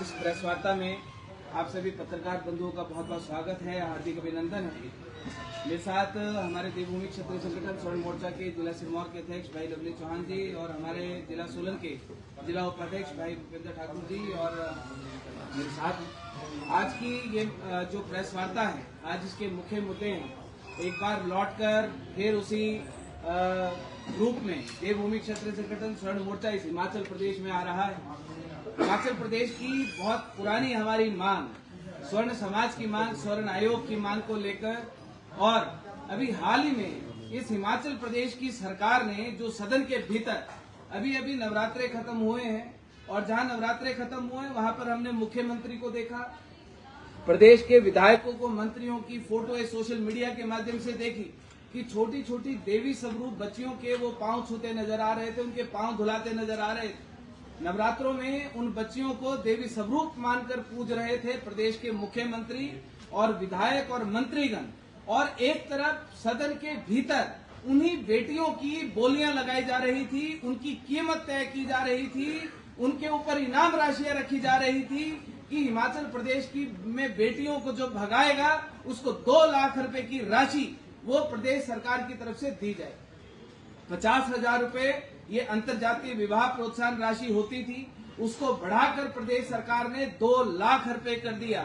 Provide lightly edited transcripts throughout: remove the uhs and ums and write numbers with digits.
आज इस प्रेस वार्ता में आप सभी पत्रकार बंधुओं का बहुत बहुत स्वागत है, हार्दिक अभिनंदन है। मेरे साथ हमारे देवभूमि क्षेत्रीय संगठन स्वर्ण मोर्चा के जिला सिरमौर के अध्यक्ष भाई लवली चौहान जी और हमारे जिला सोलन के जिला उपाध्यक्ष भाई भूपेंद्र ठाकुर जी और मेरे साथ आज की ये जो प्रेस वार्ता है, आज इसके मुख्य मुद्दे हैं। एक बार लौटकर फिर उसी रूप में देवभूमि क्षेत्रीय संगठन स्वर्ण मोर्चा इस हिमाचल प्रदेश में आ रहा है। हिमाचल प्रदेश की बहुत पुरानी हमारी मांग, स्वर्ण समाज की मांग, स्वर्ण आयोग की मांग को लेकर, और अभी हाल ही में इस हिमाचल प्रदेश की सरकार ने जो सदन के भीतर अभी नवरात्रे खत्म हुए हैं और जहां नवरात्रे खत्म हुए हैं वहां पर हमने मुख्यमंत्री को देखा, प्रदेश के विधायकों को, मंत्रियों की फोटो सोशल मीडिया के माध्यम से देखी कि छोटी छोटी देवी स्वरूप बच्चियों के वो पांव छूते नजर आ रहे थे, उनके पांव धुलाते नजर आ रहे थे। नवरात्रों में उन बच्चियों को देवी स्वरूप मानकर पूज रहे थे प्रदेश के मुख्यमंत्री और विधायक और मंत्रीगण, और एक तरफ सदन के भीतर उन्हीं बेटियों की बोलियां लगाई जा रही थी, उनकी कीमत तय की जा रही थी, उनके ऊपर इनाम राशियां रखी जा रही थी कि हिमाचल प्रदेश की में बेटियों को जो भगाएगा उसको 2 लाख रुपए की राशि वो प्रदेश सरकार की तरफ से दी जाए। 50,000 रुपए ये अंतरजातीय विवाह प्रोत्साहन राशि होती थी, उसको बढ़ाकर प्रदेश सरकार ने 2 लाख रुपए कर दिया।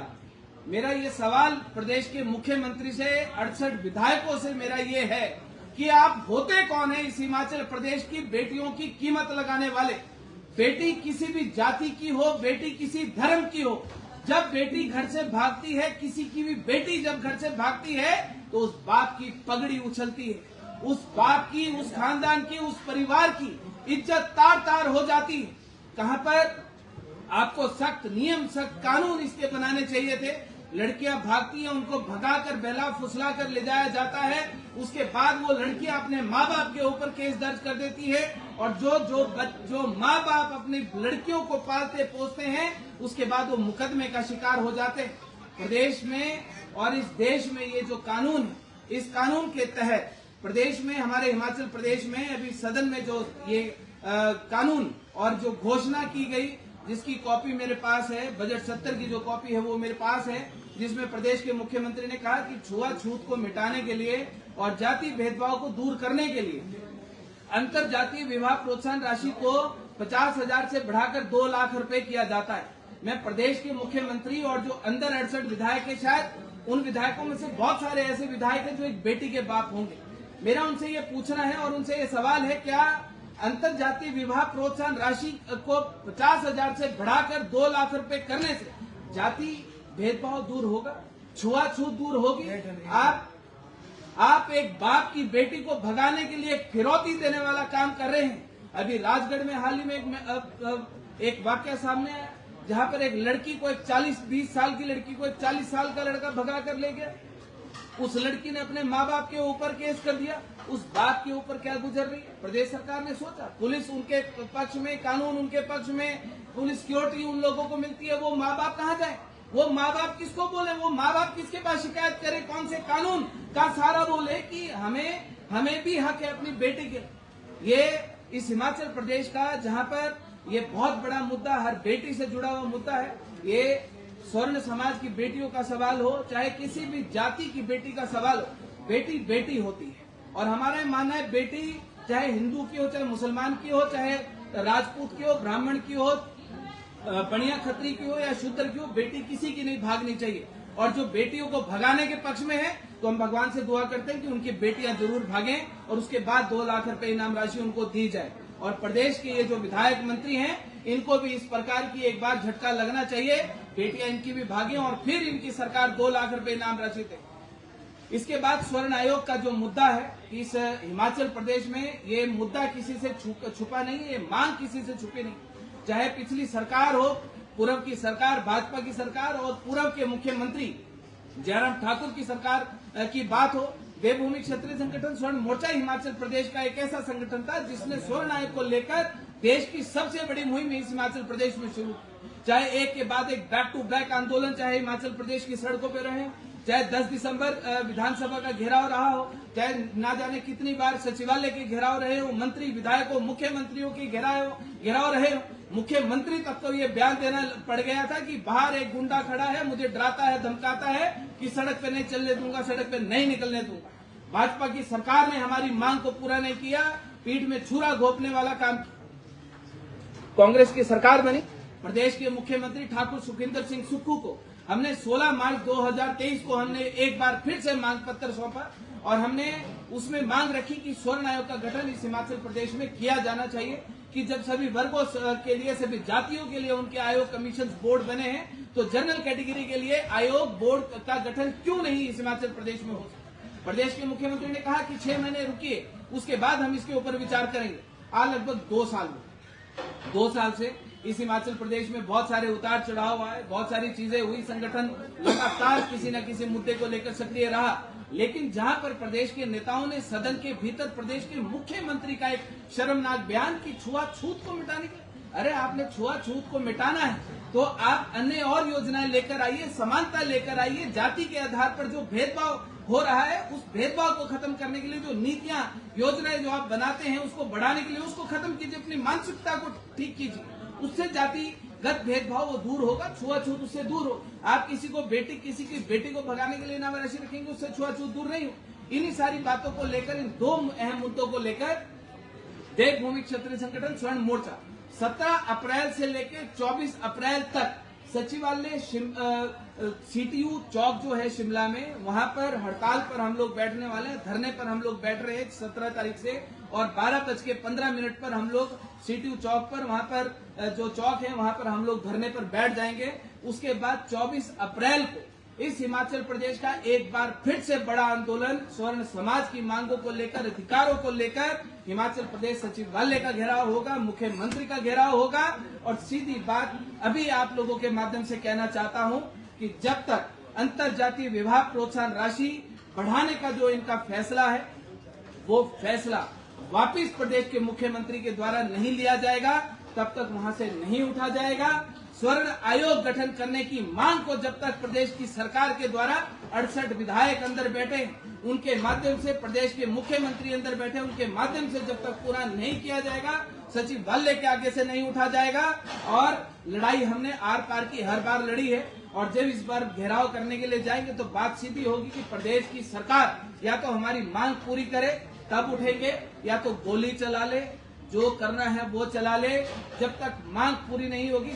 मेरा ये सवाल प्रदेश के मुख्यमंत्री से, 68 विधायकों से मेरा ये है कि आप होते कौन है इस हिमाचल प्रदेश की बेटियों की कीमत लगाने वाले? बेटी किसी भी जाति की हो, बेटी किसी धर्म की हो, जब बेटी घर से भागती है, किसी की भी बेटी जब घर से भागती है तो उस बाप की पगड़ी उछलती है, उस बाप की, उस खानदान की, उस परिवार की इज्जत तार तार हो जाती है। कहां पर आपको सख्त नियम, सख्त कानून इसके बनाने चाहिए थे। लड़कियां भागती हैं, उनको भगाकर बहला फुसला कर ले जाया जाता है, उसके बाद वो लड़कियां अपने माँ बाप के ऊपर केस दर्ज कर देती है, और जो माँ बाप अपनी लड़कियों को पालते पोसते हैं उसके बाद वो मुकदमे का शिकार हो जाते हैं। प्रदेश में और इस देश में ये जो कानून है, इस कानून के तहत प्रदेश में, हमारे हिमाचल प्रदेश में अभी सदन में जो ये कानून और जो घोषणा की गई, जिसकी कॉपी मेरे पास है, बजट 70 की जो कॉपी है वो मेरे पास है, जिसमें प्रदेश के मुख्यमंत्री ने कहा कि छुआछूत को मिटाने के लिए और जाति भेदभाव को दूर करने के लिए अंतर जातीय विवाह प्रोत्साहन राशि को 50,000 से बढ़ाकर 2 लाख रुपए किया जाता है। मैं प्रदेश के मुख्यमंत्री और जो अंदर 68 विधायक है, शायद उन विधायकों में से बहुत सारे ऐसे विधायक हैं जो एक बेटी के बाप होंगे। मेरा उनसे ये पूछना है और उनसे ये सवाल है, क्या अंतर जातीय विवाह प्रोत्साहन राशि को 50,000 से बढ़ाकर 2 लाख रुपए करने से जाति भेदभाव दूर होगा, छुआछूत दूर होगी? आप एक बाप की बेटी को भगाने के लिए एक फिरौती देने वाला काम कर रहे हैं। अभी राजगढ़ में हाल ही में एक वाकया सामने आया जहां पर एक लड़की को, एक 40-20 साल की लड़की को एक 40 साल का लड़का भगा कर ले गया। उस लड़की ने अपने माँ बाप के ऊपर केस कर दिया। उस बाप के ऊपर क्या गुजर रही है? प्रदेश सरकार ने सोचा, पुलिस उनके पक्ष में, कानून उनके पक्ष में, पुलिस सिक्योरिटी उन लोगों को मिलती है, वो माँ बाप कहाँ जाए? वो माँ बाप किसको बोले? वो माँ बाप किसके पास शिकायत करे? कौन से कानून का सहारा बोले कि हमें भी हक है अपनी बेटी के? ये इस हिमाचल प्रदेश का, जहाँ पर ये बहुत बड़ा मुद्दा, हर बेटी से जुड़ा हुआ मुद्दा है, ये स्वर्ण समाज की बेटियों का सवाल हो, चाहे किसी भी जाति की बेटी का सवाल हो, बेटी बेटी होती है। और हमारा मानना है, बेटी चाहे हिंदू की हो, चाहे मुसलमान की हो, चाहे राजपूत की हो, ब्राह्मण की हो, बनिया खत्री की हो या शूद्र की हो, बेटी किसी की नहीं भागनी चाहिए। और जो बेटियों को भगाने के पक्ष में है, तो हम भगवान से दुआ करते हैं कि उनकी बेटियां जरूर भागें और उसके बाद 2 लाख रुपए इनाम राशि उनको दी जाए। और प्रदेश के ये जो विधायक मंत्री हैं, इनको भी इस प्रकार की एक बार झटका लगना चाहिए, बेटियां इनकी भी भागें और फिर इनकी सरकार 2 लाख रुपए इनाम राशि दे। इसके बाद स्वर्ण आयोग का जो मुद्दा है, इस हिमाचल प्रदेश में ये मुद्दा किसी से छुपा नहीं है, ये मांग किसी से छुपी नहीं। चाहे पिछली सरकार हो, पूर्व की सरकार, भाजपा की सरकार, और पूर्व के मुख्यमंत्री जयराम ठाकुर की सरकार की बात हो, देवभूमि क्षेत्रीय संगठन स्वर्ण मोर्चा हिमाचल प्रदेश का एक ऐसा संगठन था जिसने स्वर्ण आयोग को लेकर देश की सबसे बड़ी मुहिम इस हिमाचल प्रदेश में शुरू, चाहे एक के बाद एक बैक टू बैक आंदोलन, चाहे हिमाचल प्रदेश की सड़कों पर रहे, चाहे 10 दिसंबर विधानसभा का घेराव रहा हो, चाहे ना जाने कितनी बार सचिवालय के घेराव रहे हो, मंत्री विधायकों मुख्यमंत्रियों के घेराव रहे हो, मुख्यमंत्री तक तो ये बयान देना पड़ गया था कि बाहर एक गुंडा खड़ा है, मुझे डराता है, धमकाता है कि सड़क पे नहीं चलने दूंगा, सड़क पे नहीं निकलने दूंगा। भाजपा की सरकार ने हमारी मांग को पूरा नहीं किया, पीठ में छुरा घोंपने वाला काम। कांग्रेस की सरकार बनी, प्रदेश के मुख्यमंत्री ठाकुर सुखविंदर सिंह सुक्खू को हमने 16 मार्च 2023 को हमने एक बार फिर से मांग पत्र सौंपा और हमने उसमें मांग रखी कि स्वर्ण आयोग का गठन इस हिमाचल प्रदेश में किया जाना चाहिए कि जब सभी वर्गों के लिए, सभी जातियों के लिए उनके आयोग कमीशन बोर्ड बने हैं, तो जनरल कैटेगरी के लिए आयोग बोर्ड का गठन क्यों नहीं इस हिमाचल प्रदेश में हो सकता। प्रदेश के मुख्यमंत्री ने कहा कि 6 महीने रुकिए, उसके बाद हम इसके ऊपर विचार करेंगे। आज लगभग 2 साल हुए। 2 साल से इस हिमाचल प्रदेश में बहुत सारे उतार चढ़ाव आए, बहुत सारी चीजें हुई, संगठन लगातार किसी न किसी मुद्दे को लेकर सक्रिय रहा, लेकिन जहां पर प्रदेश के नेताओं ने सदन के भीतर प्रदेश के मुख्यमंत्री का एक शर्मनाक बयान की छुआछूत को मिटाने के, अरे आपने छुआछूत को मिटाना है तो आप अन्य और योजनाएं लेकर आइए, समानता लेकर आइए, जाति के आधार पर जो भेदभाव हो रहा है उस भेदभाव को खत्म करने के लिए जो नीतियां, योजनाएं जो आप बनाते हैं उसको बढ़ाने के लिए उसको खत्म कीजिए, अपनी मानसिकता को ठीक कीजिए, उससे जातिगत भेदभाव वो दूर होगा, छुआछूत उससे दूर हो। आप किसी की बेटी को भगाने के लिए नामराशि रखेंगे, उससे छुआछूत दूर नहीं हो। इन्हीं सारी बातों को लेकर, इन 2 अहम मुद्दों को लेकर देवभूमि क्षत्रिय संगठन स्वर्ण मोर्चा 17 अप्रैल से लेकर 24 अप्रैल तक सचिवालय सीटीयू चौक जो है शिमला में, वहां पर हड़ताल पर हम लोग बैठने वाले हैं, धरने पर हम लोग बैठ रहे हैं 17 तारीख से, और 12:15 पर हम लोग सीटीयू चौक पर, वहां पर जो चौक है वहां पर हम लोग धरने पर बैठ जाएंगे। उसके बाद 24 अप्रैल को इस हिमाचल प्रदेश का एक बार फिर से बड़ा आंदोलन स्वर्ण समाज की मांगों को लेकर, अधिकारों को लेकर हिमाचल प्रदेश सचिवालय का घेराव होगा, मुख्यमंत्री का घेराव होगा। और सीधी बात अभी आप लोगों के माध्यम से कहना चाहता हूं कि जब तक अंतरजातीय विवाह प्रोत्साहन राशि बढ़ाने का जो इनका फैसला है वो फैसला वापिस प्रदेश के मुख्यमंत्री के द्वारा नहीं लिया जाएगा, तब तक वहां से नहीं उठा जाएगा। स्वर्ण आयोग गठन करने की मांग को जब तक प्रदेश की सरकार के द्वारा 68 विधायक अंदर बैठे, उनके माध्यम से प्रदेश के मुख्यमंत्री अंदर बैठे, उनके माध्यम से जब तक पूरा नहीं किया जाएगा, सचिवालय के आगे से नहीं उठा जाएगा। और लड़ाई हमने आर पार की हर बार लड़ी है, और जब इस बार घेराव करने के लिए जाएंगे तो बात सीधी होगी कि प्रदेश की सरकार या तो हमारी मांग पूरी करे तब उठेंगे, या तो गोली चला ले, जो करना है वो चला ले। जब तक मांग पूरी नहीं होगी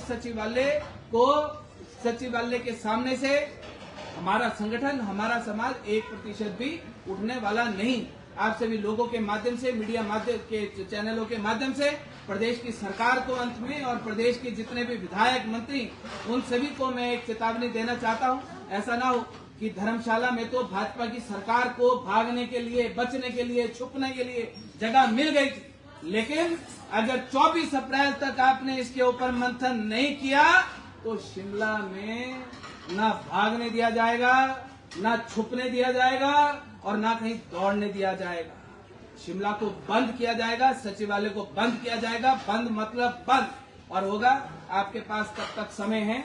सचिवालय के सामने से हमारा संगठन, हमारा समाज 1% भी उठने वाला नहीं। आप सभी लोगों के माध्यम से, मीडिया माध्यम के चैनलों के माध्यम से प्रदेश की सरकार को अंत में, और प्रदेश के जितने भी विधायक मंत्री, उन सभी को मैं एक चेतावनी देना चाहता हूं। ऐसा ना हो कि धर्मशाला में तो भाजपा की सरकार को भागने के लिए, बचने के लिए, छुपने के लिए जगह मिल गई थी, लेकिन अगर 24 अप्रैल तक आपने इसके ऊपर मंथन नहीं किया तो शिमला में ना भागने दिया जाएगा, ना छुपने दिया जाएगा, और ना कहीं दौड़ने दिया जाएगा। शिमला को बंद किया जाएगा, सचिवालय को बंद किया जाएगा। बंद मतलब बंद, और होगा। आपके पास तब तक समय है,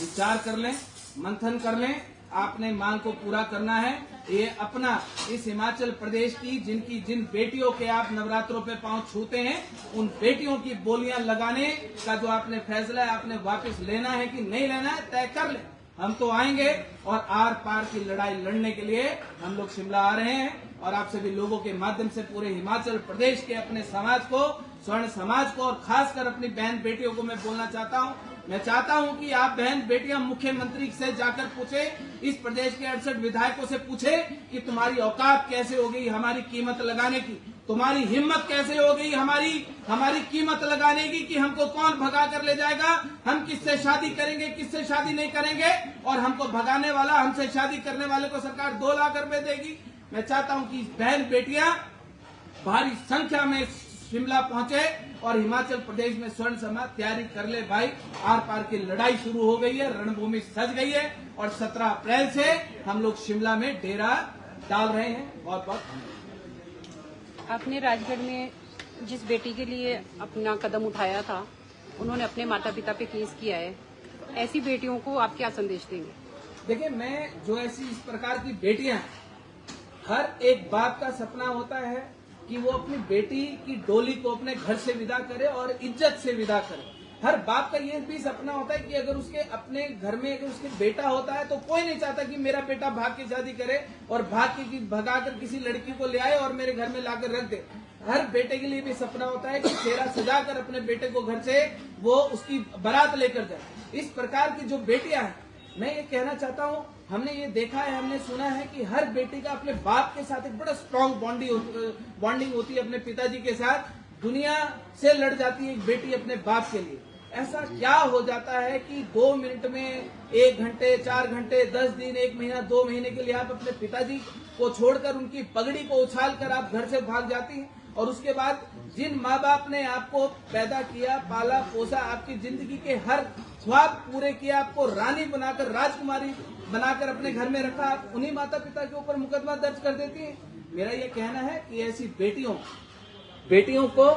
विचार कर लें, मंथन कर लें। आपने मांग को पूरा करना है। ये अपना इस हिमाचल प्रदेश की जिन बेटियों के आप नवरात्रों पे पांव छूते हैं, उन बेटियों की बोलियां लगाने का जो आपने फैसला है, आपने वापस लेना है कि नहीं लेना है, तय कर ले। हम तो आएंगे और आर पार की लड़ाई लड़ने के लिए हम लोग शिमला आ रहे हैं, और आप सभी लोगों के माध्यम से पूरे हिमाचल प्रदेश के अपने समाज को, स्वर्ण समाज को, और खासकर अपनी बहन बेटियों को मैं बोलना चाहता हूं। मैं चाहता हूं कि आप बहन बेटियां मुख्यमंत्री से जाकर पूछे, इस प्रदेश के 68 विधायकों से पूछे कि तुम्हारी औकात कैसे हो गई हमारी कीमत लगाने की, तुम्हारी हिम्मत कैसे हो गई हमारी कीमत लगाने की, कि हमको कौन भगा कर ले जाएगा, हम किससे शादी करेंगे, किससे शादी नहीं करेंगे, और हमको भगाने वाला, हमसे शादी करने वाले को सरकार 2 लाख रुपए देगी। मैं चाहता हूं कि बहन बेटियां भारी संख्या में शिमला पहुंचे और हिमाचल प्रदेश में स्वर्ण समाज तैयारी कर ले। भाई, आर पार की लड़ाई शुरू हो गई है, रणभूमि सज गई है, और 17 अप्रैल से हम लोग शिमला में डेरा डाल रहे हैं। बहुत बहुत आपने राजगढ़ में जिस बेटी के लिए अपना कदम उठाया था, उन्होंने अपने माता पिता पे केस किया है, ऐसी बेटियों को आप क्या संदेश देंगे? देखिए, मैं जो ऐसी इस प्रकार की बेटियां, हर एक बाप का सपना होता है कि वो अपनी बेटी की डोली को अपने घर से विदा करे और इज्जत से विदा करे। हर बाप का ये भी सपना होता है कि अगर उसके अपने घर में अगर उसके बेटा होता है तो कोई नहीं चाहता कि मेरा बेटा भाग के शादी करे और भगाकर किसी लड़की को ले आए और मेरे घर में लाकर रख दे। हर बेटे के लिए भी सपना होता है कि सेहरा सजाकर अपने बेटे को घर से वो उसकी बारात लेकर जाए। इस प्रकार की जो बेटियां हैं, मैं ये कहना चाहता हूँ, हमने ये देखा है, हमने सुना है कि हर बेटी का अपने बाप के साथ एक बड़ा स्ट्रॉन्ग बॉन्डिंग होती है अपने पिताजी के साथ। दुनिया से लड़ जाती है एक बेटी अपने बाप के लिए। ऐसा क्या हो जाता है कि 2 मिनट में 1 घंटे, 4 घंटे, 10 दिन, 1 महीना, 2 महीने के लिए आप अपने पिताजी को छोड़कर उनकी पगड़ी को उछाल कर आप घर से भाग जाती हैं। और उसके बाद जिन माँ बाप ने आपको पैदा किया, पाला, पोसा, आपकी जिंदगी के हर ख्वाब पूरे किए, आपको रानी बनाकर, राजकुमारी बनाकर अपने घर में रखा, आप उन्हीं माता पिता के ऊपर मुकदमा दर्ज कर देती हैं। मेरा ये कहना है कि ऐसी बेटियों को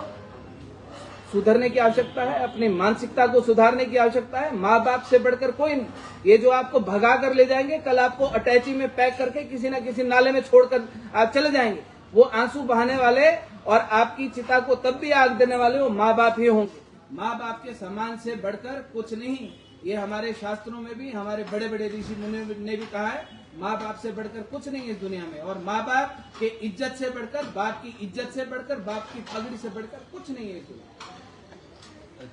सुधरने की आवश्यकता है, अपनी मानसिकता को सुधारने की आवश्यकता है। माँ बाप से बढ़कर कोई नहीं। ये जो आपको भगा कर ले जाएंगे, कल आपको अटैची में पैक करके किसी न किसी नाले में छोड़कर आप चले जाएंगे, वो आंसू बहाने वाले और आपकी चिता को तब भी आग देने वाले वो माँ बाप ही होंगे। माँ बाप के सम्मान से बढ़कर कुछ नहीं। ये हमारे शास्त्रों में भी, हमारे बड़े बड़े ऋषि मुनि ने भी कहा है, माँ बाप से बढ़कर कुछ नहीं है इस दुनिया में। और माँ बाप के इज्जत से बढ़कर, बाप की इज्जत से बढ़कर, बाप की पगड़ी से बढ़कर कुछ नहीं है इस दुनिया में।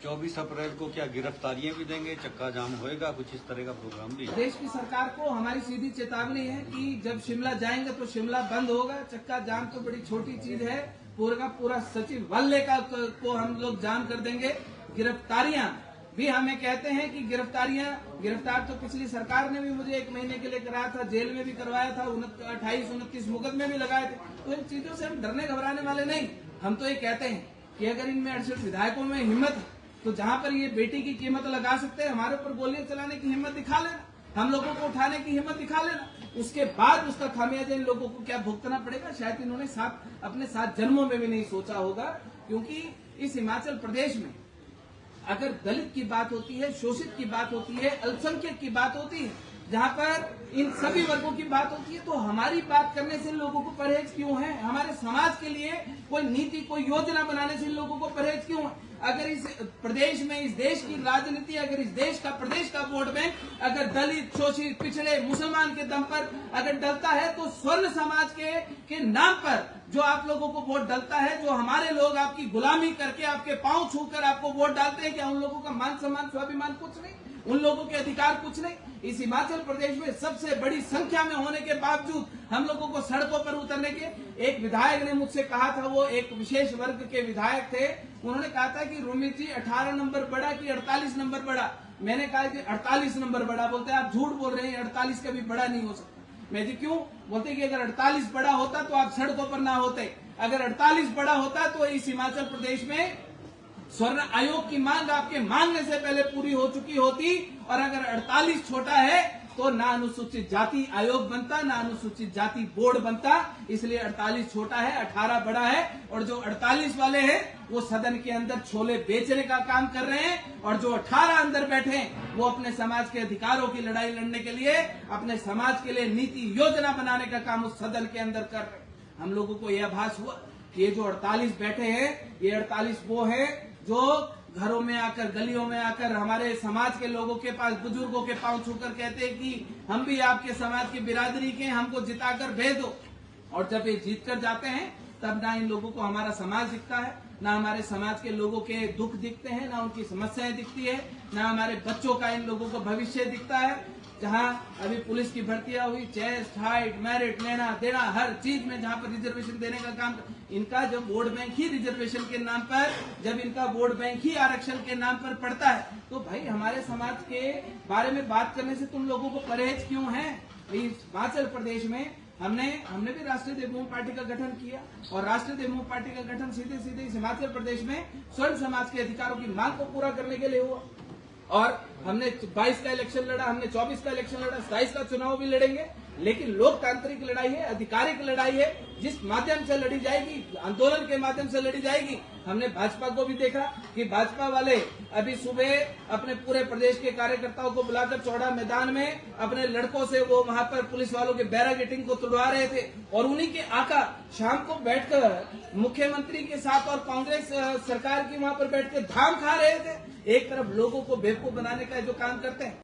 24 अप्रैल को क्या गिरफ्तारियां भी देंगे, चक्का जाम होएगा, कुछ इस तरह का प्रोग्राम भी? देश की सरकार को हमारी सीधी चेतावनी है कि जब शिमला जाएंगे तो शिमला बंद होगा। चक्का जाम तो बड़ी छोटी चीज है, पूरा सचिवालय को हम लोग जाम कर देंगे। गिरफ्तारियां भी हमें कहते हैं कि गिरफ्तार तो पिछली सरकार ने भी मुझे 1 महीने के लिए कराया था, जेल में भी करवाया था, 28-29 मुकदमे भी लगाए थे। तो इन चीजों से हम डरने घबराने वाले नहीं। हम तो ये कहते हैं कि अगर इनमें 68 विधायकों में हिम्मत है तो जहां पर ये बेटी की कीमत लगा सकते हैं, हमारे ऊपर गोलियां चलाने की हिम्मत दिखा लेना, हम लोगों को उठाने की हिम्मत दिखा लेना। उसके बाद उसका खामियाजा इन लोगों को क्या भुगतना पड़ेगा, शायद इन्होंने अपने 7 जन्मों में भी नहीं सोचा होगा। क्योंकि इस हिमाचल प्रदेश में अगर दलित की बात होती है, शोषित की बात होती है, अल्पसंख्यक की बात होती है, जहाँ पर इन सभी वर्गों की बात होती है, तो हमारी बात करने से इन लोगों को परहेज क्यों है? हमारे समाज के लिए कोई नीति, कोई योजना बनाने से इन लोगों को परहेज क्यों है? अगर इस प्रदेश में, इस देश की राजनीति, अगर इस देश का, प्रदेश का वोट बैंक अगर दलित, शोषित, पिछड़े, मुसलमान के दम पर अगर डलता है, तो स्वर्ण समाज के नाम पर जो आप लोगों को वोट डलता है, जो हमारे लोग आपकी गुलामी करके, आपके पांव छूकर आपको वोट डालते हैं, क्या उन लोगों का मान सम्मान, स्वाभिमान कुछ नहीं? उन लोगों के अधिकार कुछ नहीं? इस हिमाचल प्रदेश में सबसे बड़ी संख्या में होने के बावजूद हम लोगों को सड़कों पर उतरने के, एक विधायक ने मुझसे कहा था, वो एक विशेष वर्ग के विधायक थे, उन्होंने कहा था कि रोमित जी 18 नंबर बड़ा कि 48 नंबर बड़ा? मैंने कहा कि 48 नंबर बड़ा। बोलते हैं आप झूठ बोल रहे हैं, 48 का भी बड़ा नहीं हो सकता। मैं जी क्यों? बोलते कि अगर 48 बड़ा होता तो आप सड़कों पर ना होते, अगर 48 बड़ा होता तो इस हिमाचल प्रदेश में स्वर्ण आयोग की मांग आपके मांगने से पहले पूरी हो चुकी होती। और अगर 48 छोटा है तो ना अनुसूचित जाति आयोग बनता, ना अनुसूचित जाति बोर्ड बनता। इसलिए 48 छोटा है, 18 बड़ा है। और जो 48 वाले हैं वो सदन के अंदर छोले बेचने का काम कर रहे हैं, और जो 18 अंदर बैठे हैं वो अपने समाज के अधिकारों की लड़ाई लड़ने के लिए, अपने समाज के लिए नीति योजना बनाने का काम उस सदन के अंदर कर रहे हैं। हम लोगों को यह आभास हुआ कि ये जो 48 बैठे हैं, ये 48 वो है जो घरों में आकर, गलियों में आकर हमारे समाज के लोगों के पास, बुजुर्गों के पांव छूकर कहते हैं कि हम भी आपके समाज की बिरादरी के, हमको जिताकर भेज दो। और जब ये जीत कर जाते हैं तब ना इन लोगों को हमारा समाज दिखता है, ना हमारे समाज के लोगों के दुख दिखते हैं, ना उनकी समस्याएं दिखती है, ना हमारे बच्चों का इन लोगों को भविष्य दिखता है। जहां अभी पुलिस की भर्तियां हुई, चेस्ट, हाइट, मेरिट, लेना देना, हर चीज में जहां पर रिजर्वेशन देने का काम, इनका जब वोट बैंक ही रिजर्वेशन के नाम पर, जब इनका वोट बैंक ही आरक्षण के नाम पर पड़ता है, तो भाई हमारे समाज के बारे में बात करने से तुम लोगों को परहेज क्यों है? इस हिमाचल प्रदेश में हमने भी राष्ट्रीय देवभूमि पार्टी का गठन किया, और राष्ट्रीय देवभूमि पार्टी का गठन सीधे सीधे इस हिमाचल प्रदेश में स्वर्ण समाज के अधिकारों की मांग को पूरा करने के लिए हुआ। और हमने 22 का इलेक्शन लड़ा, हमने 24 का इलेक्शन लड़ा, 27 का चुनाव भी लड़ेंगे। लेकिन लोकतांत्रिक लड़ाई है, आधिकारिक लड़ाई है, जिस माध्यम से लड़ी जाएगी, आंदोलन के माध्यम से लड़ी जाएगी। हमने भाजपा को भी देखा कि भाजपा वाले अभी सुबह अपने पूरे प्रदेश के कार्यकर्ताओं को बुलाकर चौड़ा मैदान में अपने लड़कों से वो वहां पर पुलिस वालों के बैरिकेडिंग को तोड़वा रहे थे और उन्हीं के आका शाम को बैठकर मुख्यमंत्री के साथ और कांग्रेस सरकार की वहां पर बैठकर धाम खा रहे थे। एक तरफ लोगों को बेवकूफ बनाने का जो काम करते हैं।